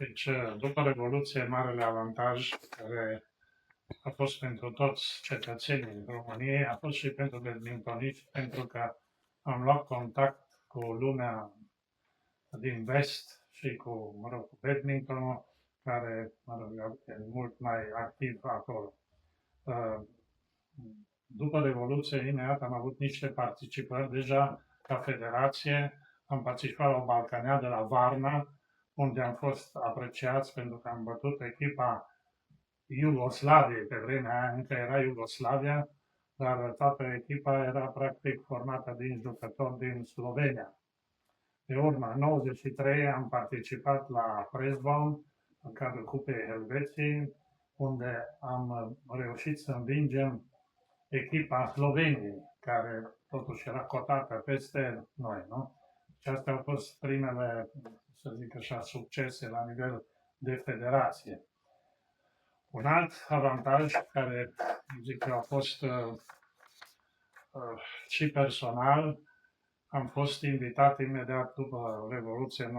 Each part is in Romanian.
Deci, după Revoluție, marele avantaj care a fost pentru toți cetățenii României, a fost și pentru badmintoniști, pentru că am luat contact cu lumea din vest și cu, cu badmintonul, care, e mult mai activ acolo. După Revoluție, imediat am avut niște participări deja ca federație. Am participat la o balcaneadă la Varna, unde am fost apreciați pentru că am bătut echipa Iugoslaviei. Pe vremea aia încă era Iugoslavia, dar toată echipa era practic formată din jucători din Slovenia. Pe urmă, în 93 am participat la Pressbaum, în cadrul Cupei Helveției, unde am reușit să învingem echipa Sloveniei, care totuși era cotată peste noi, nu? Și astea au fost primele, să zic așa, succese la nivel de federație. Un alt avantaj care, zic că a fost și personal, am fost invitat imediat după Revoluție 90-91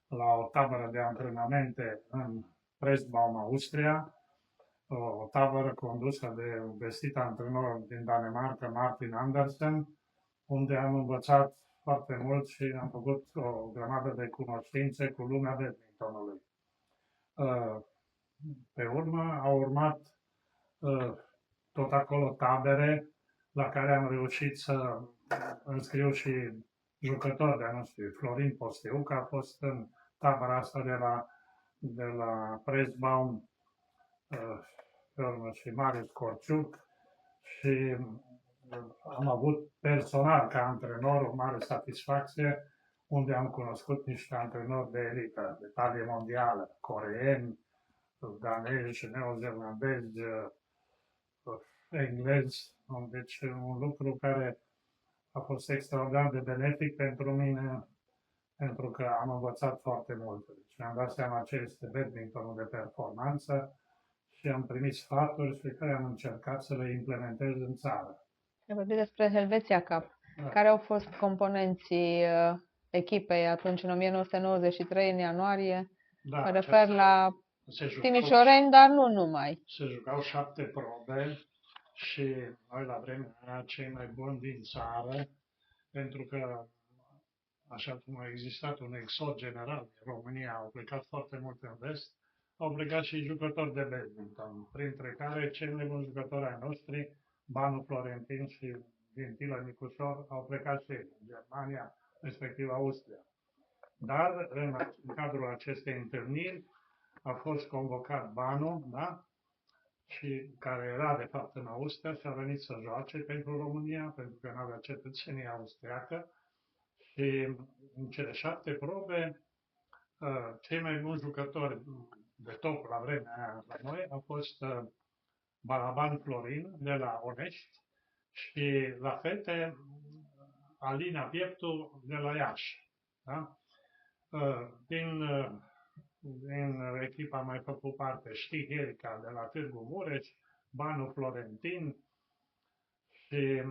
la o tabără de antrenamente în Pressbaum, Austria, o tabără condusă de un vestit antrenor din Danemarca, Martin Andersen, unde am învățat foarte mult și am făcut o grămadă de cunoștințe cu lumea badmintonului. Pe urmă au urmat tot acolo tabere la care am reușit să înscriu și jucători de-a noștri. Florin Posteuc a fost în tabăra asta de la Pressbaum, pe urmă și Marius Corciuc, și am avut personal ca antrenor o mare satisfacție, unde am cunoscut niște antrenori de elită, de talie mondială, coreeni, danezi, neozelandezi, englezi. Deci un lucru care a fost extraordinar de benefic pentru mine, pentru că am învățat foarte mult. Deci mi-am dat seama ce este badmintonul de performanță și am primit sfaturi pe care am încercat să le implementez în țară. Ai vorbit despre Helveția Cup. Da. Care au fost componenții echipei atunci, în 1993, în ianuarie? Da, Mă refer la se timișoreni, dar nu numai. Se jucau 7 probe și noi la vremea aia cei mai buni din țară, pentru că așa cum a existat un exod general în România, au plecat foarte mult în vest, au plecat și jucători de badminton, printre care cei mai buni jucători ai noștri, Banu Florentin și Vintilă Nicușor, au plecat și ei în Germania, respectiv Austria. Dar în cadrul acestei întâlniri a fost convocat Banu, da? Și care era de fapt în Austria și a venit să joace pentru România, pentru că nu avea cetățenie austriacă. Și în cele 7 probe, cei mai buni jucători de top la vremea aia la noi au fost Balaban Florin de la Onești și la fete Alina Pieptu de la Iași. Da? Din echipa a mai făcut parte Știi Erica de la Târgu Mureș, Banu Florentin și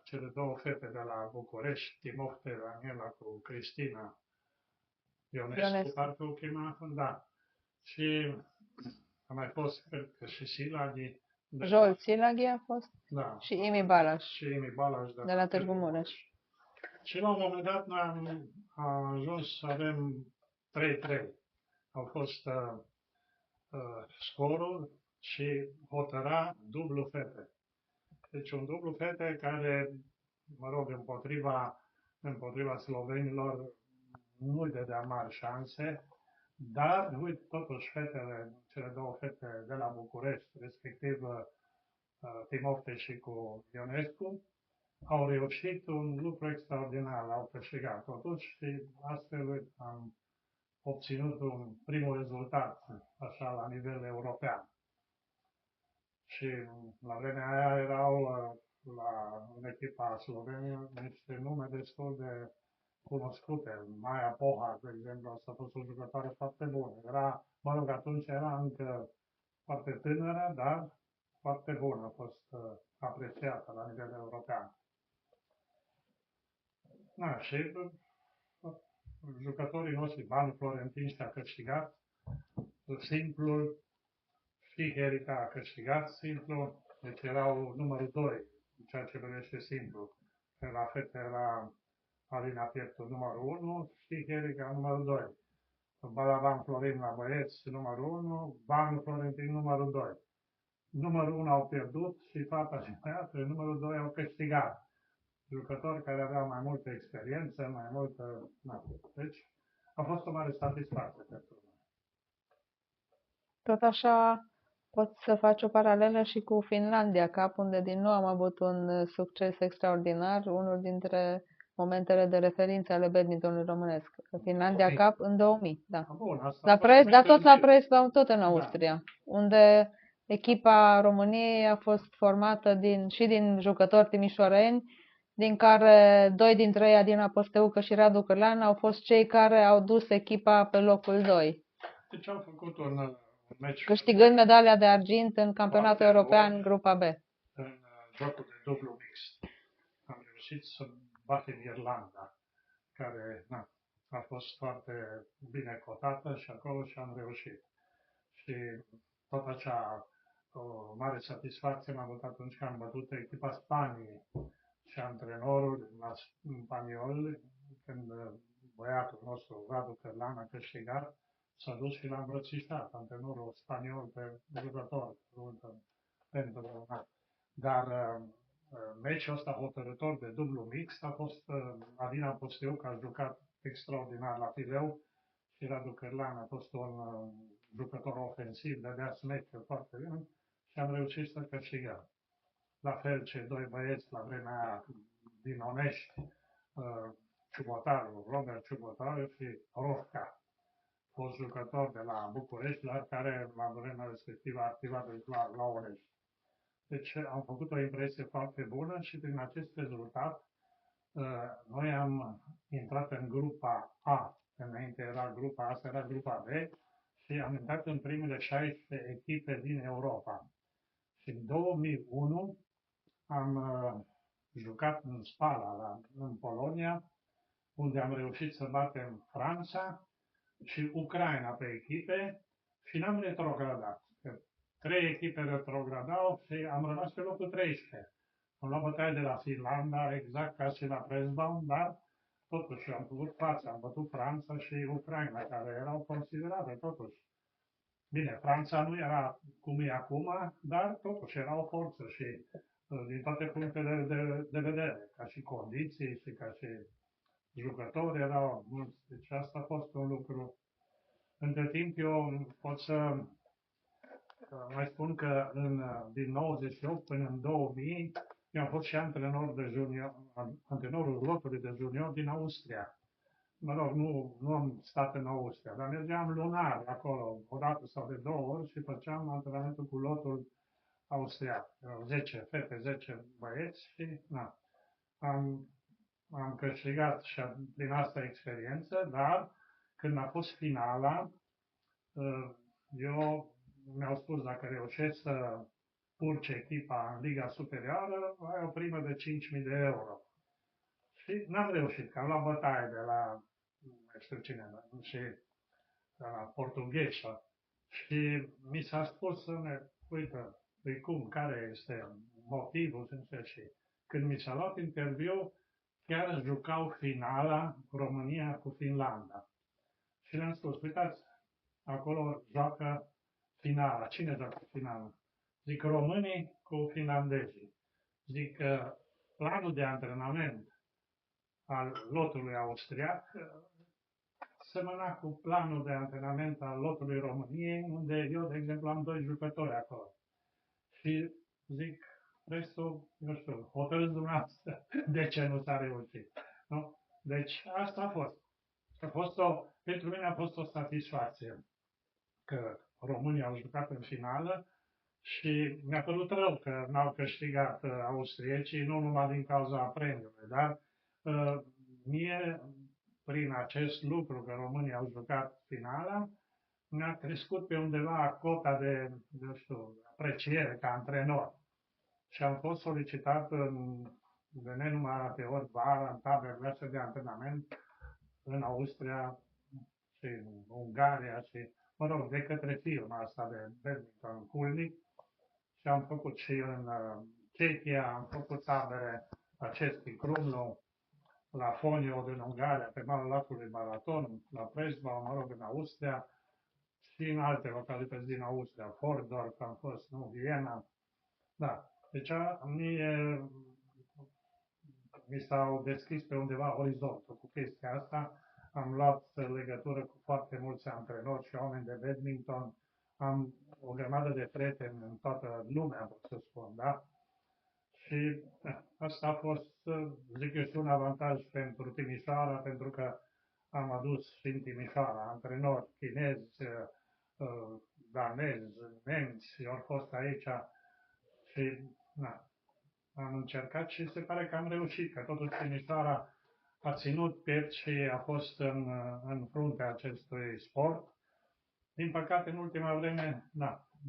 cele două fete de la București, Timofte Daniela cu Cristina Ionescu, parcă o chema, da. Și a mai fost, cred că și Silaghi. Joel Silaghi a fost? Da. Și Imi Balas. Și Imi Balas de la Târgu Mureș. Și la un moment dat noi am ajuns să avem 3-3. Au fost scorul și hotăra dublu fete. Deci un dublu fete care, mă rog, împotriva slovenilor nu-i dădea mari șanse, dar, uite, totuși fetele, cele două fete de la București, respectiv Timofte și cu Ionescu, au reușit un lucru extraordinar, au câștigat totuși și astfel am obținut un primul rezultat, așa, la nivel european. Și la vremea aia erau în echipa Slovenia niște nume destul de cunoscute. Maia Pohar, de exemplu, a fost o jucătoare foarte bună. Mă rog, atunci era încă foarte tânără, dar foarte bună. A fost apreciată la nivel european. Da, și jucătorii noștri, Banu Florentin și-a câștigat simplul, și Herica a câștigat simplu, deci erau numărul 2 în ceea ce privește simplu. La fete era Alina Pieptu numărul 1 și Herica numărul 2. Balaban Florin la băieți numărul 1, Banu Florentin numărul 2. Numărul 1 au pierdut și fata și băiatul, numărul 2 au câștigat. Jucători care aveau mai multă experiență, mai multă... Na. Deci a fost o mare satisfacție pentru noi. Tot așa pot să faci o paralelă și cu Finlandia Cup, unde din nou am avut un succes extraordinar, unul dintre momentele de referință ale badmintonului românesc. Finlandia Cup în 2000, da. Bun, asta Dar tot la Preisbaum, tot în Austria, unde echipa României a fost formată și din jucători timișoreni, din care 2 dintre ei, Adina Posteucă și Radu Cârlean, au fost cei care au dus echipa pe locul 2. Deci am făcut un meci Câștigând medalia de argint în campionatul european, grupa B. în jocul de dublu mixt. Am reușit să batem Irlanda, care a fost foarte bine cotată și acolo și am reușit. Și tot acea o mare satisfacție m-a avut atunci când am bătut echipa Spaniei și antrenorul spaniol, când băiatul nostru, Radu Cârlean, a câștigat, s-a dus și l-a îmbrățișat, antrenorul spaniol pe jucător, pentru dar meciul ăsta hotărător de dublu mixt a fost Adina Posteu, care a jucat extraordinar la fileu, și Radu Cârlean a fost un jucător ofensiv, dădea smeche foarte bine și am reușit să câștigăm. La fel, cei 2 băieți la vremea aia din Onești, Ciubotaru, Robert Ciubotaru și Rofca, fost jucător de la București, dar care la vremea respectivă a activat la Onești. Deci am făcut o impresie foarte bună și prin acest rezultat noi am intrat în grupa A, înainte era grupa A, asta era grupa B, și am intrat în primele 16 echipe din Europa. Și în 2001 am jucat în Spala, în Polonia, unde am reușit să batem Franța și Ucraina pe echipe și n-am retrogradat. 3 echipe retrogradau și am rămas pe locul 13. Am luat bătaie de la Finlanda, exact ca și la Preisbaum, dar totuși am făcut față, am bătut Franța și Ucraina, care erau considerate totuși. Bine, Franța nu era cum e acum, dar totuși era o forță și din toate punctele de vedere, ca și condiții și ca și jucători erau mulți. Deci asta a fost un lucru. Între timp eu pot să mai spun că din 98 până în 2000 eu am fost și antrenor de junior, antrenorul lotului de junior din Austria. Mă rog, nu am stat în Austria, dar mergeam lunar acolo, o dată sau de 2 ori și făceam antrenamentul cu lotul austriac. 10 fete, 10 băieți și am câștigat și prin asta experiență, dar când a fost finala, eu mi-au spus dacă reușesc să urce echipa în Liga Superioară, ai o primă de 5.000 de euro. Și n-am reușit, că am luat bătaie de la, nu știu cine, și de la portugheză. Și mi s-a spus să ne, uite, cum, care este motivul, și când mi s-a luat interviu, chiar jucau finala România cu Finlanda. Și le-am spus, uitați, acolo joacă finala. Cine joacă finala? Zic, românii cu finlandezii. Zic, planul de antrenament al lotului austriac semăna cu planul de antrenament al lotului României, unde eu, de exemplu, am 2 jucători acolo. Și zic, restul, nu știu, hotărâți dumneavoastră de ce nu s-a reușit. Nu? Deci asta a fost. Pentru mine a fost o satisfacție că România au jucat în finală și mi-a părut rău că n-au câștigat austriecii, nu numai din cauza premiului, dar mie, prin acest lucru că România au jucat finala, mi-a crescut pe undeva cota de apreciere ca antrenor. Și am fost solicitat de nenumărate ori vara în taberele astea de antrenament în Austria și în Ungaria și, mă rog, de către firma asta de badminton Kulnik și am făcut și în Cehia, am făcut tabere la Český Krumlov, la Fonio din Ungaria, pe malul lacului Balaton, la Presbau, mă rog, în Austria și în alte localități din Austria, Fordorf am fost, nu, Viena. Da, deci mi s-au deschis pe undeva orizontul cu chestia asta. Am luat legătură cu foarte mulți antrenori și oameni de badminton. Am o grămadă de prieteni în toată lumea, pot să spun, da? Și asta a fost, zic eu, și un avantaj pentru Timișoara, pentru că am adus și în Timișoara antrenori chinezi, danezi, nemți, au fost aici și am încercat și se pare că am reușit, că totuși Timișoara a ținut piept și a fost în fruntea acestui sport. Din păcate, în ultima vreme,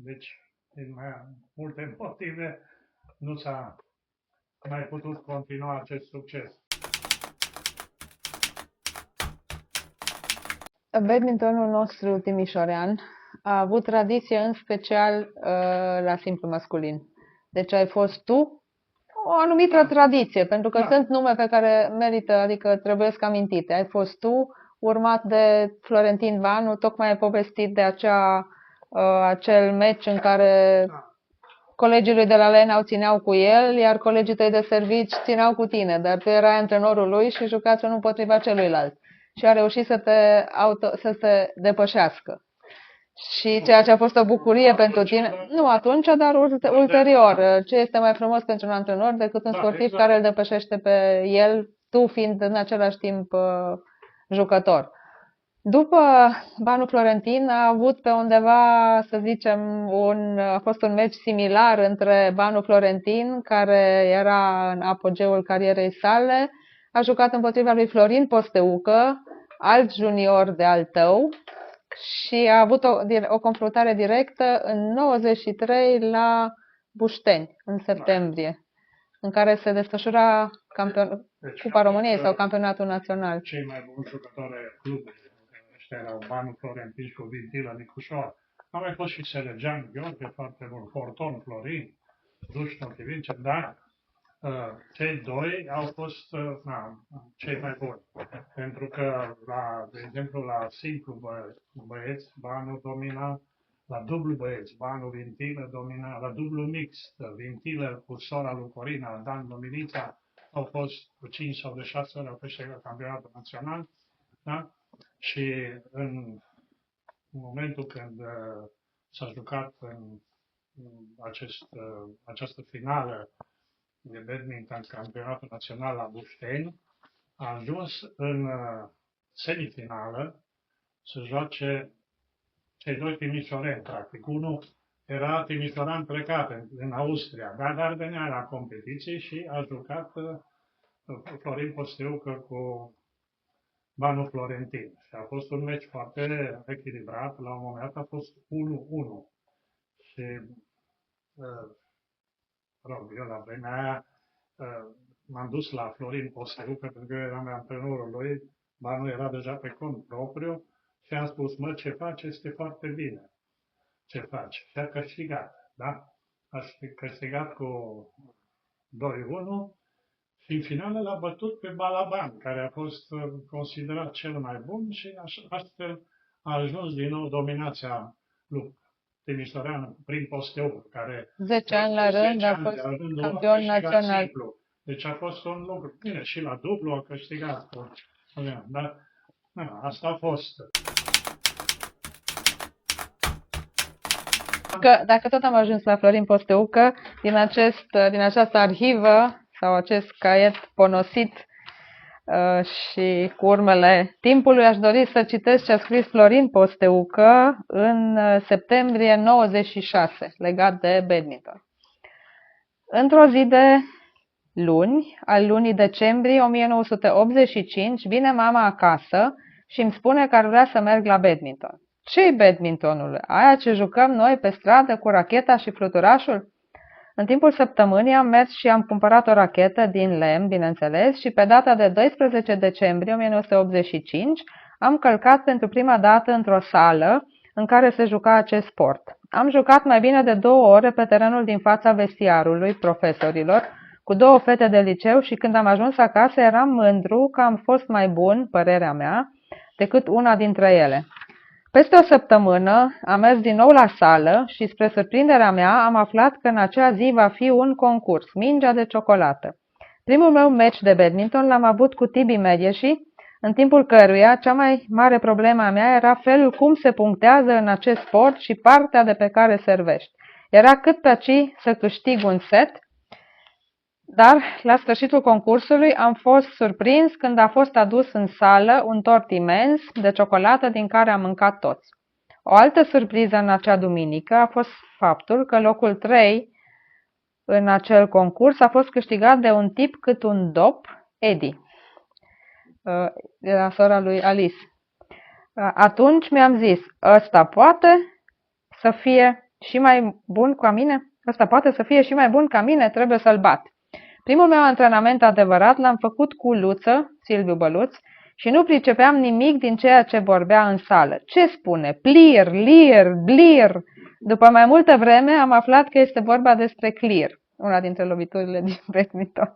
deci, din mai multe motive, nu s-a mai putut continua acest succes. Badmintonul nostru timișorean a avut tradiție în special la simplu masculin. Deci ai fost tu o anumită tradiție, pentru că sunt nume pe care merită, adică trebuie să amintite. Ai fost tu, urmat de Florentin Vanu, tocmai ai povestit de acel meci în care colegii lui de la Lenau țineau cu el, iar colegii tăi de servici țineau cu tine, dar tu erai antrenorul lui și jucați unul împotriva celuilalt. Și a reușit să te depășească. Și ceea ce a fost o bucurie pentru tine, nu atunci, dar ulterior, ce este mai frumos pentru un antrenor decât un sportiv care îl depășește pe el, tu fiind în același timp jucător. După Banu Florentin a avut pe undeva, să zicem, a fost un meci similar între Banu Florentin, care era în apogeul carierei sale, a jucat împotriva lui Florin Posteucă, alt junior de al tău, și a avut o confruntare directă în 93 la Bușteni, în septembrie, în care se desfășura Cupa României sau campionatul național. Cei mai buni jucători ai clubului, ăștia erau Banu Florentin și Vintilă Nicușor. Au mai fost și Selegean Gheorghe, foarte bun, Forton Florin, Dușnă Chivince, dar cei doi au fost cei mai buni. Pentru că, de exemplu, la simplu băieți, Banu domina, la dublu băieți, Banu Vintilă domina, la dublu mixt, Vintilă cu sora lui Corina, Dan Dominița, au fost cu 5 sau de 6 ori au câștigat campionatul național, da? Și în momentul când s-a jucat în această finală de badminton, campionatul național la Bușteni, a ajuns în semifinală să joace cei doi timișoreni, practic. Unul era timișoran plecat în Austria, dar venea la competiție și a jucat Florin Posteucă cu Banu Florentin. Și a fost un meci foarte echilibrat, la un moment dat a fost 1-1. Și eu la vremea aia m-am dus la Florin Posteucă, pentru că eu eram antrenorul lui, Banu era deja pe cont propriu și am spus, ce faci este foarte bine. Ce faci? Și a câștigat, da? A câștigat cu 2-1 și în finală l-a bătut pe Balaban, care a fost considerat cel mai bun și astfel a ajuns din nou dominația lui timișoreană prin Posteucă, care 10 ani la rând a fost campion național. Simplu. Deci a fost un lucru. Bine, și la dublu a câștigat. Dar asta a fost. Dacă tot am ajuns la Florin Posteucă, din această arhivă sau acest caiet ponosit și cu urmele timpului, aș dori să citesc ce a scris Florin Posteucă în septembrie 96, legat de badminton. Într-o zi de luni, al lunii decembrie 1985, vine mama acasă și îmi spune că ar vrea să merg la badminton. Ce-i badmintonul? Aia ce jucăm noi pe stradă cu racheta și fluturașul? În timpul săptămânii am mers și am cumpărat o rachetă din lemn, bineînțeles, și pe data de 12 decembrie 1985 am călcat pentru prima dată într-o sală în care se juca acest sport. Am jucat mai bine de 2 ore pe terenul din fața vestiarului profesorilor, cu 2 fete de liceu și când am ajuns acasă eram mândru că am fost mai bun, părerea mea, decât una dintre ele. Peste o săptămână am mers din nou la sală și, spre surprinderea mea, am aflat că în acea zi va fi un concurs, mingea de ciocolată. Primul meu meci de badminton l-am avut cu Tibi Medieși, în timpul căruia cea mai mare problemă a mea era felul cum se punctează în acest sport și partea de pe care servești. Era cât pe aci să câștig un set, dar la sfârșitul concursului am fost surprins când a fost adus în sală un tort imens de ciocolată din care am mâncat toți. O altă surpriză în acea duminică a fost faptul că locul 3 în acel concurs a fost câștigat de un tip cât un dop, Eddie, de la sora lui Alice. Atunci mi-am zis, ăsta poate să fie și mai bun ca mine? Ăsta poate să fie și mai bun ca mine, trebuie să-l bat. Primul meu antrenament adevărat l-am făcut cu Luță, Silviu Băluț, și nu pricepeam nimic din ceea ce vorbea în sală. Ce spune? Plier, lier, blier. După mai multă vreme am aflat că este vorba despre clear, una dintre loviturile din badminton.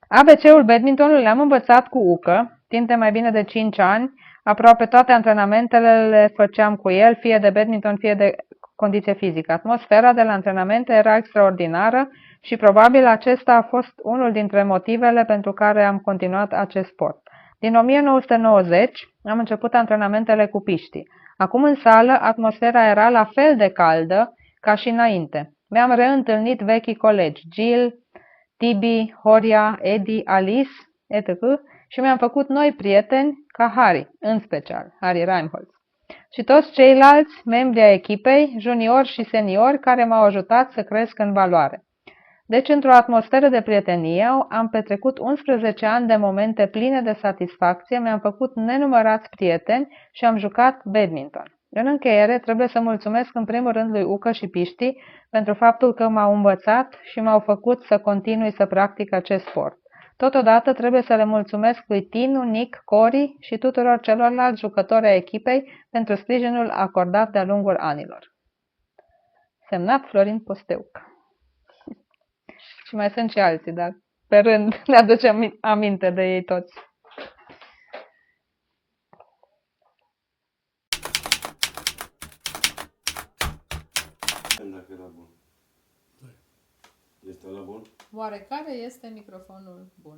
ABC-ul badmintonului le-am învățat cu Ucă, timp de mai bine de 5 ani, aproape toate antrenamentele le făceam cu el, fie de badminton, fie de condiție fizică. Atmosfera de la antrenamente era extraordinară și probabil acesta a fost unul dintre motivele pentru care am continuat acest sport. Din 1990 am început antrenamentele cu piștii. Acum în sală atmosfera era la fel de caldă ca și înainte. Mi-am reîntâlnit vechii colegi, Jill, Tibi, Horia, Eddie, Alice, etc. și mi-am făcut noi prieteni ca Harry, în special, Harry Reimholz. Și toți ceilalți membri ai echipei, juniori și seniori, care m-au ajutat să cresc în valoare. Deci, într-o atmosferă de prietenie, am petrecut 11 ani de momente pline de satisfacție, mi-am făcut nenumărați prieteni și am jucat badminton. În încheiere, trebuie să mulțumesc în primul rând lui Ucă și Piști pentru faptul că m-au învățat și m-au făcut să continui să practic acest sport. Totodată trebuie să le mulțumesc lui Tinu, Nick, Cori și tuturor celorlalți jucători ai echipei pentru sprijinul acordat de-a lungul anilor. Semnat Florin Posteuc. Și mai sunt și alții, dar pe rând ne aducem aminte de ei toți. Dacă era bun. Este la bun? Oare care este microfonul bun?